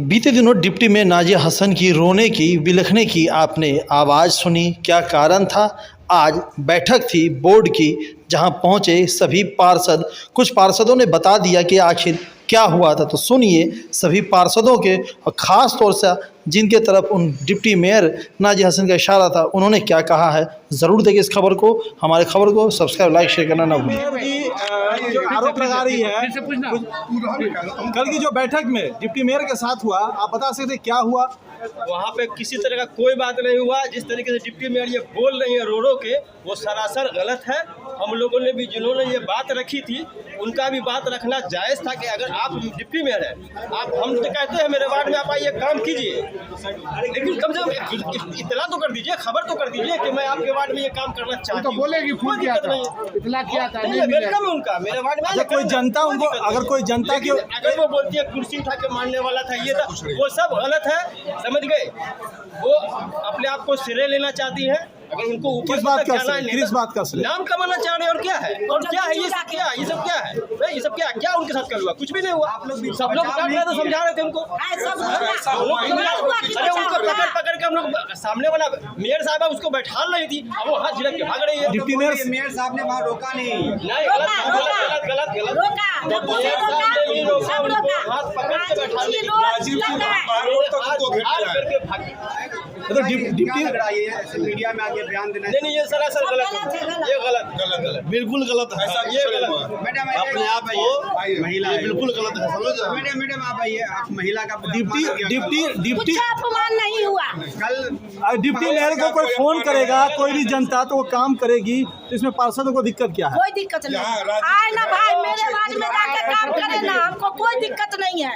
बीते दिनों डिप्टी में नाजिया हसन की रोने की बिलखने की आपने आवाज़ सुनी। क्या कारण था? आज बैठक थी बोर्ड की, जहां पहुंचे सभी पार्षद। कुछ पार्षदों ने बता दिया कि आखिर क्या हुआ था। तो सुनिए सभी पार्षदों के, और ख़ास तौर से जिनके तरफ उन डिप्टी मेयर नाजिया हसन का इशारा था, उन्होंने क्या कहा है। ज़रूर देखिए इस खबर को। हमारे खबर को सब्सक्राइब, लाइक, शेयर करना ना भूलें। जो आरोप लगा रही है कल की जो बैठक में डिप्टी मेयर के साथ हुआ, आप बता सकते क्या हुआ? वहाँ पे किसी तरह का कोई बात नहीं हुआ। जिस तरीके से डिप्टी मेयर ये बोल रही है रो रो के, वो सरासर गलत है। हम लोगों ने भी, जिन्होंने ये बात रखी थी, उनका भी बात रखना जायज़ था कि अगर आप डिप्टी मेयर हैं, आप हम तो कहते हैं मेरे वार्ड में आप आइए काम कीजिए, लेकिन कम से कम इतला तो कर दीजिए, खबर तो कर दीजिए कि मैं आपके वार्ड में ये काम करना चाहती हूँ। बोलेगी फोन किया था, इतला किया था, नहीं वेलकम है उनका मेरे वार्ड में। अगर कोई जनता उनको, अगर कोई जनता की, अगर वो बोलती है कुर्सी उठा के मारने वाला था, ये था, वो सब गलत है। समझ गए? वो अपने आप को सिरे लेना चाहती है। अगर उनको ऊपर किस बात का सिरे? नाम कमाना चाह रहे हैं। और क्या है? और क्या है? ये सब क्या है? ये सब क्या है? ये सब क्या है? क्या उनके साथ कल हुआ? कुछ भी नहीं हुआ। आप लोग सब लोग तो समझा रहे थे उनको। अरे उनको पकड़ पकड़ के हम लोग, सामने वाला मेयर साहब है उसको बैठा रही थी, अब वो हाथ झड़क के भाग रही है। डिप्टी मेयर साहब ने वहाँ रोका नहीं। हाथ पकड़ के बैठा तो डिप्टी मीडिया में आके बयान देना नहीं, ये सरासर गलत है। ये गलत बिल्कुल गलत है। ये गलत। मैडम अपने आप को महिला ये बिल्कुल गलत है, समझ। मैडम आप आइए, आप महिला का डिप्टी कुछ अपमान नहीं हुआ। कल डिप्टी मेयर को कोई फोन करेगा, कोई भी जनता, तो वो काम करेगी, तो इसमें पार्षदों को दिक्कत क्या है? कोई दिक्कत नहीं। आए ना भाई मेरे वार्ड में जाके काम करे ना, हमको कोई दिक्कत नहीं है।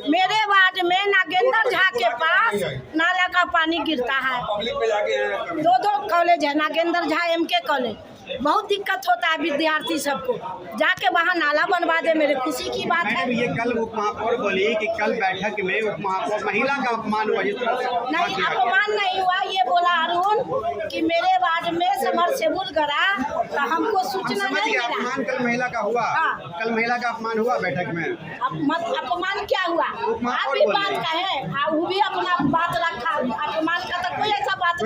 मेरे वार्ड में नागेंद्र झा के पास नाला का पानी गिरता है। दो कॉलेज है, नागेंद्र झा MK कॉलेज। बहुत दिक्कत होता है विद्यार्थी सबको, जाके वहाँ नाला बनवा दे, मेरे खुशी की बात है। ये कल उप महापौर बोली कि कल बैठक में उप महापौर महिला का अपमान हुआ। जिस तरह से नहीं, अपमान नहीं हुआ। ये बोला अरुण कि मेरे वार्ड में समरसेबुल गड़ा, तो हमको सूचना नहीं मिला। अपमान कल महिला का हुआ। कल महिला का अपमान हुआ बैठक में। अपमान क्या हुआ? आप भी बात कहे, वो भी अपना बात रखा। अपमान का तो कोई ऐसा बात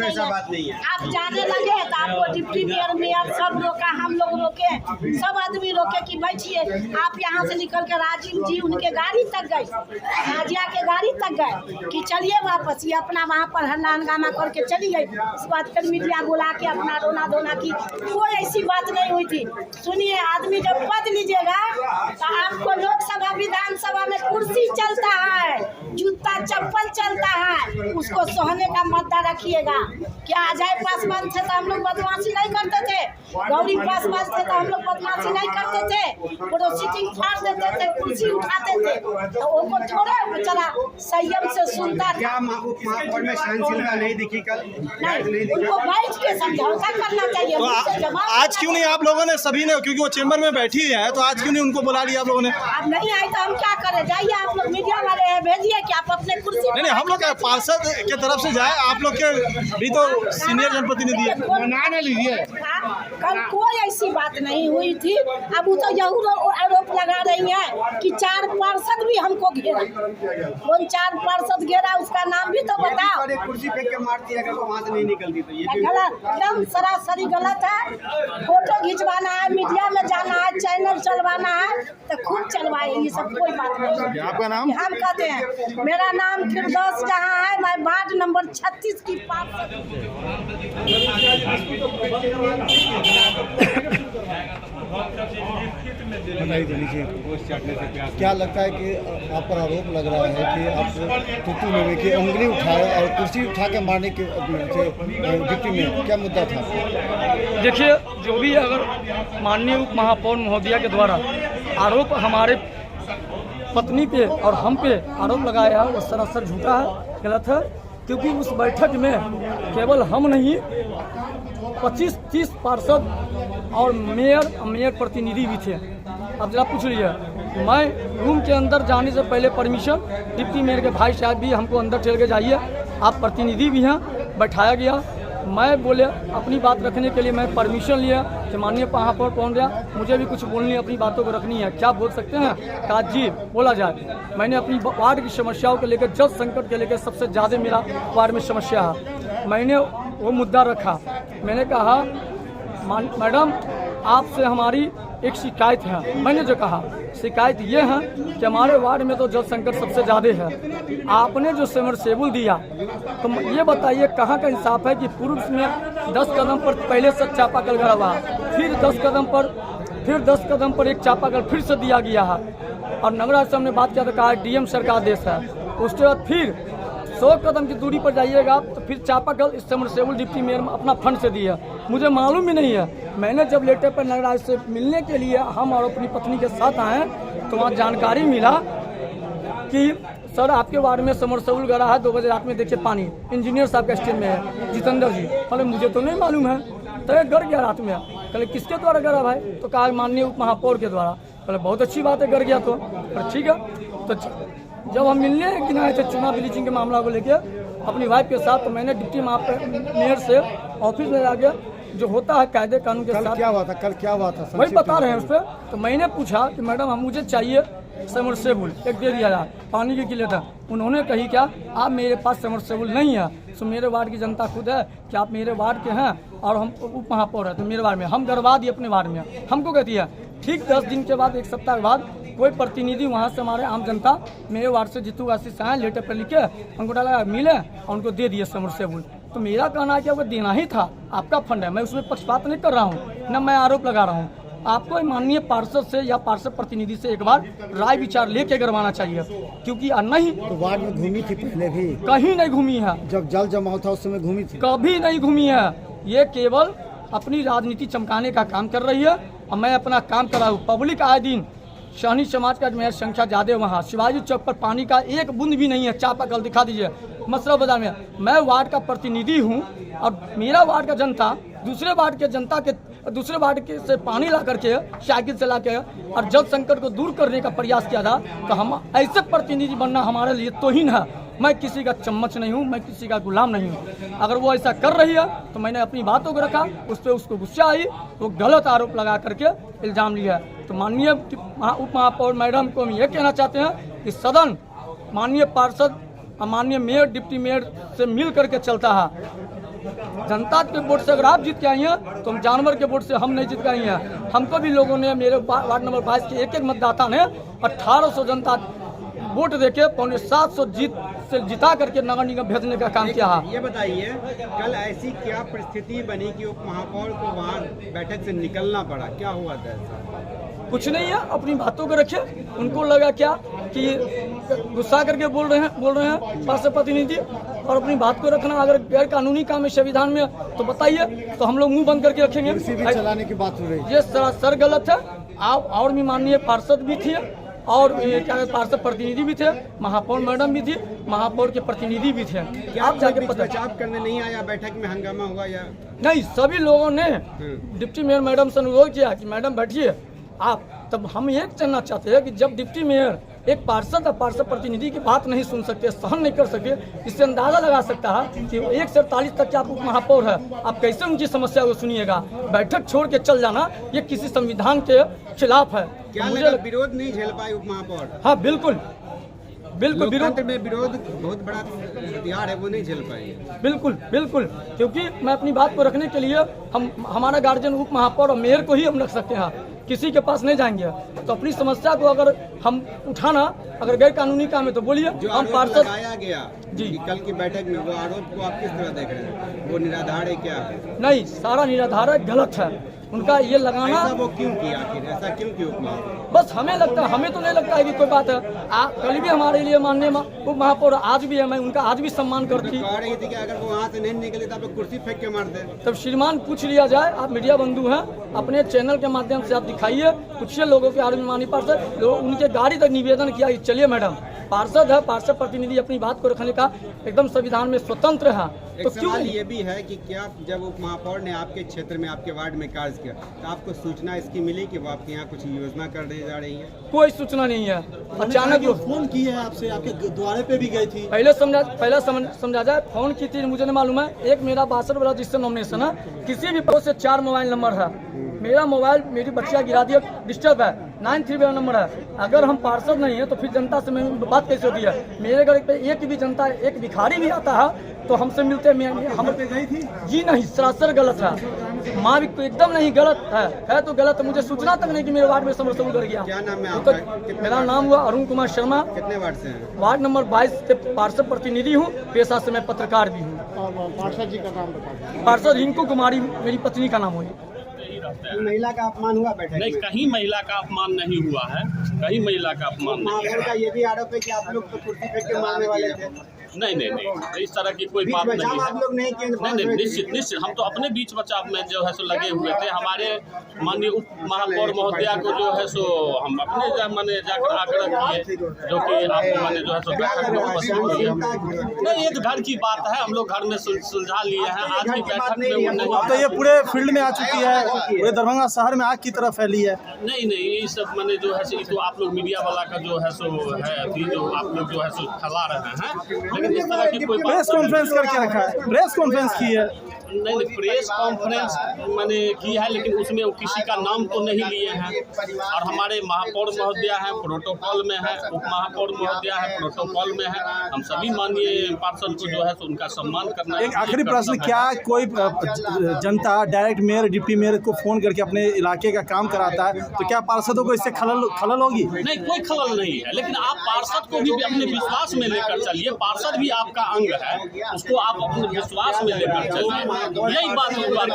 नहीं है। आप जाने लगे तो आपको डिप्टी मेयर सब रोका, हम लोग रोके, सब आदमी रोके कि बैठिए। आप यहाँ से निकल के राजीव जी उनके गाड़ी तक गए, नाजिया के गाड़ी तक गए कि चलिए वापस। ये अपना वहाँ पर हल्ला हंगामा करके चली गई। उस बात पर मीडिया बुला के अपना रोना धोना की, कोई ऐसी बात नहीं हुई थी। सुनिए, आदमी जब पद लीजिएगा तो आपको लोकसभा विधानसभा में कुर्सी चलता है, जूता चप्पल चलता है, उसको सोहने का मद्दा रखिएगा। क्या अजय पासवान थे तो हम लोग बदमाशी नहीं करते थे? गौरी पासवान थे तो हम लोग बदमाशी नहीं करते थे? फोटो सीटिंग फाड़ देते थे, कुर्सी उठाते थे, तो उनको थोड़े चला संयम से सुनता था। क्या उप महापौर में सहनशीलता नहीं दिखी कल? नहीं, उनको बैठ के समझौता करना चाहिए। तो आज क्यों नहीं आप लोगों ने, सभी ने, क्योंकि वो चेंबर में बैठी है, तो आज क्यों नहीं उनको बुला लिया आप लोगों ने? अब नहीं आए तो हम क्या करें? जाइए, आप लोग मीडिया वाले हैं, भेजिए कि आप अपने कुर्सी। नहीं, हम लोग पार्षद के तरफ से जाए, आप लोग के भी तो सीनियर जनप्रतिनिधि है। मना लीजिए। कल कोई ऐसी बात नहीं हुई थी। अब वो तो यही आरोप लगा रही है कि 4 पार्षद भी हमको घेरा। कौन 4 पार्षद घेरा, उसका नाम भी तो बताओ। कुर्सी फेंक के मारती है, अगर वहाँ से नहीं निकलती तो ये गलत, एकदम सरासरी गलत है। फोटो खिंचवाना है, मीडिया में जाना है, चैनल चलवाना है तो खूब चलवाए, ये सब कोई बात नहीं है। आपका नाम? हम कहते हैं, मेरा नाम फिरदौस जहाँ है, मैं वार्ड नंबर 36 की पार्षद। क्या लगता है कि आप पर आरोप लग रहा है कि आप टुटू में की उंगली उठाए और कुर्सी उठा के मारने के डिप्टी में क्या मुद्दा था? देखिए, जो भी अगर माननीय उप महापौर महोदया के द्वारा आरोप हमारे पत्नी पे और हम पे आरोप लगाया है, वो सरासर झूठा है, गलत है। क्योंकि उस बैठक में केवल हम नहीं, 25-30 पार्षद और मेयर प्रतिनिधि भी थे। अब जरा पूछ लीजिए, मैं रूम के अंदर जाने से पहले परमिशन, डिप्टी मेयर के भाई साहब भी हमको अंदर चल के जाइए, आप प्रतिनिधि भी हैं, बैठाया गया। मैं बोले अपनी बात रखने के लिए मैं परमिशन लिया कि माननीय महापौर पहुँच गया, मुझे भी कुछ बोलनी है, अपनी बातों को रखनी है, क्या बोल सकते हैं? कहा जी बोला जाए। मैंने अपनी वार्ड की समस्याओं को लेकर, जल संकट के लेकर सबसे ज़्यादा मेरा वार्ड में समस्या है, मैंने वो मुद्दा रखा। मैंने कहा मैडम आपसे हमारी एक शिकायत है। मैंने जो कहा शिकायत ये है कि हमारे वार्ड में तो जल संकट सबसे ज़्यादा है, आपने जो समरसेबुल दिया तो ये बताइए कहाँ का इंसाफ है कि पूर्व में 10 कदम पर पहले से चापाकल गड़ा हुआ, फिर 10 कदम पर एक चापाकल फिर से दिया गया है, और नगराज साहब ने बात किया तो कहा डीएम सर का आदेश है। उसके बाद फिर 100 कदम की दूरी पर जाइएगा तो फिर चापाकल इस समरसेबुल डिप्टी मेयर अपना फंड से दिया, मुझे मालूम ही नहीं है। मैंने जब लेटर पर नगराज से मिलने के लिए हम और अपनी पत्नी के साथ आए तो वहाँ जानकारी मिला कि सर आपके वार्ड में समरसेबुल गड़ा है, 2 बजे रात में देखिए पानी, इंजीनियर साहब का स्टेट में है जितेंद्र जी। बोले मुझे तो नहीं मालूम है, तो ये गड़ गया रात में। कहे किसके द्वारा गड़ा भाई? तो कहा माननीय उप महापौर के द्वारा। बोले बहुत अच्छी बात है, गड़ गया तो ठीक है। तो जब हम मिलने कि ना थे चुनाव ब्लीचिंग के मामला को लेकर अपनी वाइफ के साथ, तो मैंने डिप्टी मेयर से ऑफिस में जाके जो होता है कायदे कानून के साथ क्या हुआ था, कल क्या हुआ था वही बता रहे हैं उस पर। तो मैंने पूछा कि मैडम हम मुझे चाहिए समरसेबुल, एक दे दिया जाए पानी के लिए था। उन्होंने कही क्या आप मेरे पास समरसेबुल नहीं है, तो मेरे वार्ड की जनता खुद है कि आप मेरे वार्ड के हैं और हम उप महापौर है तो मेरे वार्ड में हम गड़वा दिए अपने वार्ड में। हमको कहती है ठीक 10 दिन के बाद, 1 सप्ताह के बाद कोई प्रतिनिधि वहाँ से हमारे आम जनता मेरे वार्ड से जीतू आशीष आए, लेटर पर लिखे हमको डाला मिले और उनको दे दिए समरसेबुल। तो मेरा कहना है कि आपको देना ही था, आपका फंड है, मैं उसमें पक्षपात नहीं कर रहा हूँ, न मैं आरोप लगा रहा हूँ। आपको माननीय पार्षद से या पार्षद प्रतिनिधि से एक बार राय विचार लेके करवाना चाहिए, क्योंकि नहीं तो वार्ड में घूमी थी पहले भी? कहीं नहीं घूमी है, जब जल जमाव था उस समय घूमी थी? कभी नहीं घूमी है। ये केवल अपनी राजनीति चमकाने का काम कर रही है और मैं अपना काम कर रहा हूँ। पब्लिक आए दिन शाहनी समाज का मेयर संख्या ज़्यादा है, वहाँ शिवाजी चौक पर पानी का एक बूंद भी नहीं है, चापाकल दिखा दीजिए मसरा बाजार में। मैं वार्ड का प्रतिनिधि हूँ और मेरा वार्ड का जनता दूसरे वार्ड के से पानी ला करके साइकिल से ला के और जल संकट को दूर करने का प्रयास किया था। तो हम ऐसे प्रतिनिधि बनना हमारे लिए तौहीन है। मैं किसी का चम्मच नहीं हूँ, मैं किसी का गुलाम नहीं हूँ। अगर वो ऐसा कर रही है तो मैंने अपनी बातों को रखा, उस पर उसको गुस्सा आई, वो गलत आरोप लगा करके इल्ज़ाम लिया। तो माननीय उप महापौर मैडम को हम ये कहना चाहते हैं कि सदन माननीय पार्षद और माननीय मेयर डिप्टी मेयर से मिल करके चलता है। जनता के वोट से अगर आप जीत के आई हैं तो हम जानवर के वोट से हम नहीं जीत के आई हैं। हमको भी लोगों ने, मेरे वार्ड नंबर 22 के एक मतदाता ने 1800 जनता वोट देके 750 जिता करके नगर निगम भेजने का काम किया है। ये बताइए कल ऐसी क्या परिस्थिति बनी कि उप महापौर को वहाँ बैठक से निकलना पड़ा, क्या हुआ था ऐसा? कुछ नहीं है, अपनी बातों को रखे। उनको लगा क्या कि गुस्सा करके बोल रहे हैं पार्षद प्रतिनिधि, और अपनी बात को रखना। अगर गैर कानूनी काम है संविधान में तो बताइए, तो हम लोग मुंह बंद करके रखेंगे। भी चलाने की बात हो रही है, ये सरासर गलत है। आप और भी माननीय पार्षद भी थे और क्या पार्षद प्रतिनिधि भी थे, महापौर मैडम भी थी, महापौर के प्रतिनिधि भी थे। आप जाके बचाव करने नहीं आया, बैठक में हंगामा हुआ या नहीं? सभी लोगों ने डिप्टी मेयर मैडम से अनुरोध किया कि मैडम बैठिए आप। तब हम ये जानना चाहते हैं कि जब डिप्टी मेयर एक पार्षद और पार्षद प्रतिनिधि की बात नहीं सुन सकते, सहन नहीं कर सकते, इससे अंदाजा लगा सकता है कि 1 से 48 तक के आप उप महापौर है, आप कैसे उनकी समस्या को सुनिएगा। बैठक छोड़ के चल जाना ये किसी संविधान के खिलाफ है। क्या मुझे विरोध नहीं झेल पाए उप महापौर? हाँ बिल्कुल लोकतंत्र में विरोध बहुत बड़ा हथियार है, वो नहीं झेल पाएंगे। बिल्कुल, क्योंकि मैं अपनी बात को रखने के लिए हमारा गार्जियन उप महापौर और मेयर को ही हम रख सकते हैं, किसी के पास नहीं जाएंगे। तो अपनी समस्या को अगर हम उठाना अगर गैर कानूनी काम है तो बोलिए। हम पार्षद लगाया गया जी कल की बैठक में, वो आरोप को आप किस तरह देख रहे हैं? वो निराधार है क्या? नहीं, सारा निराधार है, गलत है उनका ये लगाना। ऐसा वो क्यों किया आखिर, ऐसा क्यों किया? बस हमें लगता है, हमें तो नहीं लगता है कि कोई बात है। कल भी हमारे लिए माननीय उप महापौर आज भी है, मैं उनका आज भी सम्मान करती। कह रही थी कि अगर वो वहाँ से नहीं निकले तो आप कुर्सी फेंक के मार दे। तब श्रीमान पूछ लिया जाए, आप मीडिया बंधु हैं, अपने चैनल के माध्यम से आप दिखाइए, पूछिए लोगों के आदमी मानी पार्षद, उनके गाड़ी तक निवेदन किया कि चलिए मैडम पार्षद है, पार्षद प्रतिनिधि अपनी बात को रखने का एकदम संविधान में स्वतंत्र है। तो एक क्यों सवाल ये भी है कि क्या जब उप महापौर ने आपके क्षेत्र में आपके वार्ड में कार्य किया तो आपको सूचना इसकी मिली कि वो आपके यहाँ कुछ योजना करने जा रही है? कोई सूचना नहीं है। अचानक फोन की है आपसे, आपके द्वारे पे भी गई थी। पहले समझा जाए, फोन की थी मुझे नहीं मालूम है। एक मेरा 62 वाला रजिस्टर नॉमिनेशन है, किसी भी पद से 4 मोबाइल नंबर है। मेरा मोबाइल मेरी बच्चियाँ गिरा दिया, डिस्टर्ब है, 93 वाला नंबर है। अगर हम पार्षद नहीं है तो फिर जनता से बात कैसे होती है? मेरे घर पे एक भी जनता, एक भिखारी भी आता है तो हमसे मिलते हम पे गई थी जी? नहीं, सरासर गलत है। माँ भी एकदम नहीं, गलत है तो गलत है। मुझे सूचना तक नहीं कि मेरे वार्ड में समरसबूल कर गया। क्या नाम है तो आपका? मेरा नाम हुआ अरुण कुमार शर्मा। कितने वार्ड से हैं? वार्ड नंबर 22 से पार्षद प्रतिनिधि हूँ, पेशा से मैं पत्रकार भी हूँ। पार्षद जी का नाम बताइए। पार्षद रिंकू कुमारी मेरी पत्नी का नाम हुई। महिला का अपमान हुआ बैठक नहीं, में? कहीं महिला का अपमान नहीं हुआ है, कहीं महिला का अपमान नहीं महापौर का ये भी आरोप है कि आप लोग तो कुर्सी फेंक के मारने वाले थे। नहीं, इस तरह की कोई बीच बात नहीं बचाव आप है। लोग नहीं किए? नहीं, निश्चित हम तो अपने बीच बचाव में जो है सो लगे हुए थे। हमारे माननीय उप महापौर महोदया को जो है सो हम अपने माने जाकर आग्रह किए, जो कि आपको माने जो है सो बैठक में उपस्थित किए। नहीं, ये तो घर की बात है, हम लोग घर में सुलझा लिए हैं। आज की बैठक में वो नहीं। अब तो ये पूरे फील्ड में आ चुकी है, पूरे दरभंगा शहर में आग की तरह फैली है। नहीं, ये सब माने जो है सो, तो आप लोग मीडिया वाला का जो है सो है अभी जो आप लोग जो है सो फैला रहे हैं, लेकिन इस तरह की कोई प्रेस कॉन्फ्रेंस करके रखा है, प्रेस कॉन्फ्रेंस की है। नहीं, प्रेस कॉन्फ्रेंस मैंने की है, लेकिन उसमें वो किसी का नाम तो नहीं लिए हैं। और हमारे महापौर महोदया हैं, प्रोटोकॉल में है, उप महापौर महोदया है, प्रोटोकॉल में है। हम सभी माननीय पार्षद को जो है तो उनका सम्मान करना। एक आखिरी प्रश्न, क्या कोई जनता डायरेक्ट मेयर, डिप्टी मेयर को फोन करके अपने इलाके का काम कराता है, तो क्या पार्षदों को इससे खलल होगी? नहीं, कोई खलल नहीं है, लेकिन आप पार्षद को भी अपने विश्वास में लेकर चलिए। पार्षद भी आपका अंग है, उसको आप अपने विश्वास में लेकर चलिए। यही बात